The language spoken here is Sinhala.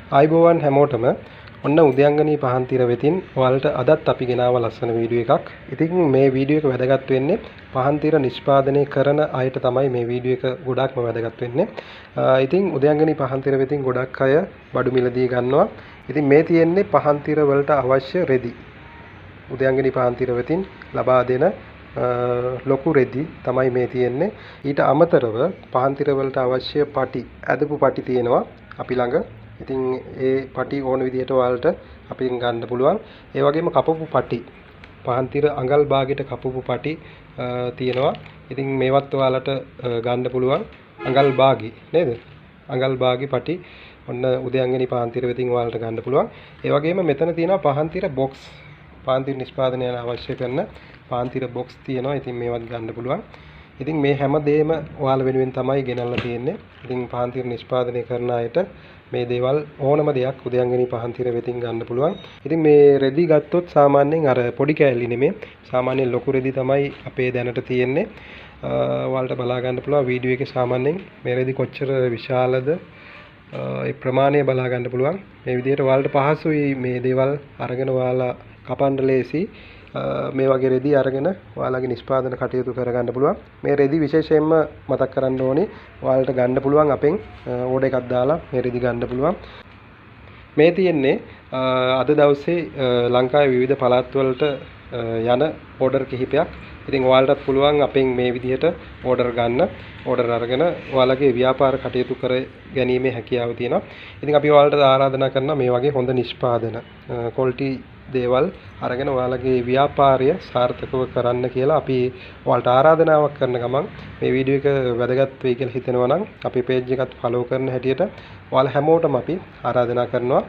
ආයිබෝවන් හැමෝටම ඔන්න උදයන්ගනී පහන්තිර වෙතින් ඔයාලට අදත් අපි ගෙනාව ලස්සන වීඩියෝ එකක්. ඉතින් මේ වීඩියෝ එක වැදගත් වෙන්නේ පහන්තිර නිෂ්පාදනය කරන අයට තමයි මේ වීඩියෝ එක ගොඩක්ම වැදගත් වෙන්නේ. ඉතින් උදයන්ගනී පහන්තිර වෙතින් ගොඩක් අය බඩු මිලදී ගන්නවා. ඉතින් මේ තියෙන්නේ පහන්තිර වලට අවශ්‍ය රෙදි. උදයන්ගනී පහන්තිර වෙතින් ලබා දෙන ලොකු රෙදි තමයි මේ තියෙන්නේ. ඊට අමතරව පහන්තිර වලට අවශ්‍ය පටි, ඇදපු පටි තියෙනවා අපි ළඟ. ඉතින් ඒ පටි ඕන විදිහට ඔයාලට අපින් ගන්න පුළුවන්. ඒ වගේම කපපු පටි, පහන්තිර අඟල් භාගයට කපපු පටි තියෙනවා. ඉතින් මේවත් ඔයාලට ගන්න පුළුවන්. අඟල් භාගි නේද? අඟල් භාගි පටි ඔන්න උදයන්ගනී පහන්තිර වෙතින් ඔයාලට ගන්න පුළුවන්. ඒ වගේම මෙතන තියෙනවා පහන්තිර බොක්ස්. පහන්තිර නිෂ්පාදනයට අවශ්‍ය කරන පහන්තිර බොක්ස් තියෙනවා. ඉතින් මේවත් ගන්න පුළුවන්. ඉතින් මේ හැම දෙයක්ම ඔයාලා වෙනුවෙන් තමයි ගෙනල්ලා තියෙන්නේ. ඉතින් පහන්තිර නිෂ්පාදනය කරන අයට මේ දේවල් ඕනම දෙයක් උදයන්ගනී පහන්තිර වෙතින් ගන්න පුළුවන්. ඉතින් මේ රෙදි ගත්තොත් සාමාන්‍යයෙන් අර පොඩි කෑල්ලි නෙමෙයි. සාමාන්‍යයෙන් ලොකු රෙදි තමයි අපේ දැනට තියෙන්නේ. ඔයාලට බලා ගන්න පුළුවන් වීඩියෝ එකේ සාමාන්‍යයෙන් මේ රෙදි කොච්චර විශාලද ඒ ප්‍රමාණය බලා ගන්න පුළුවන්. මේ විදිහට ඔයාලට පහසුයි මේ දේවල් අරගෙන ඔයාලා කපන්න ලේසි. මේ වගේ රෙදි අරගෙන ඔයාලගේ නිෂ්පාදන කටයුතු කරගන්න පුළුවන්. මේ රෙදි විශේෂයෙන්ම මතක් කරන්න ඕනේ ඔයාලට ගන්න පුළුවන් අපෙන් ඕඩර් එකක් දාලා මේ රෙදි ගන්න පුළුවන්. මේ තියෙන්නේ අද දවසේ ලංකාවේ විවිධ පළාත් වලට යන ඕඩර් කිහිපයක්. ඉතින් ඔයාලටත් පුළුවන් අපෙන් මේ විදිහට ඕඩර් ගන්න. ඕඩර් අරගෙන ඔයාලගේ ව්‍යාපාර කටයුතු කර ගැනීමේ හැකියාව තියෙනවා. ඉතින් අපි ඔයාලට ආරාධනා කරනවා මේ වගේ හොඳ නිෂ්පාදන ක්වොලිටි දේවල් අරගෙන ඔයාලගේ ව්‍යාපාරය සාර්ථකව කරන්න කියලා අපි ඔයාලට ආරාධනාවක් කරන ගමන් මේ වීඩියෝ එක වැදගත් වෙයි කියලා හිතෙනවා නම් අපේ පේජ් එකත් ෆලෝ කරන හැටියට ඔයාලා හැමෝටම අපි ආරාධනා කරනවා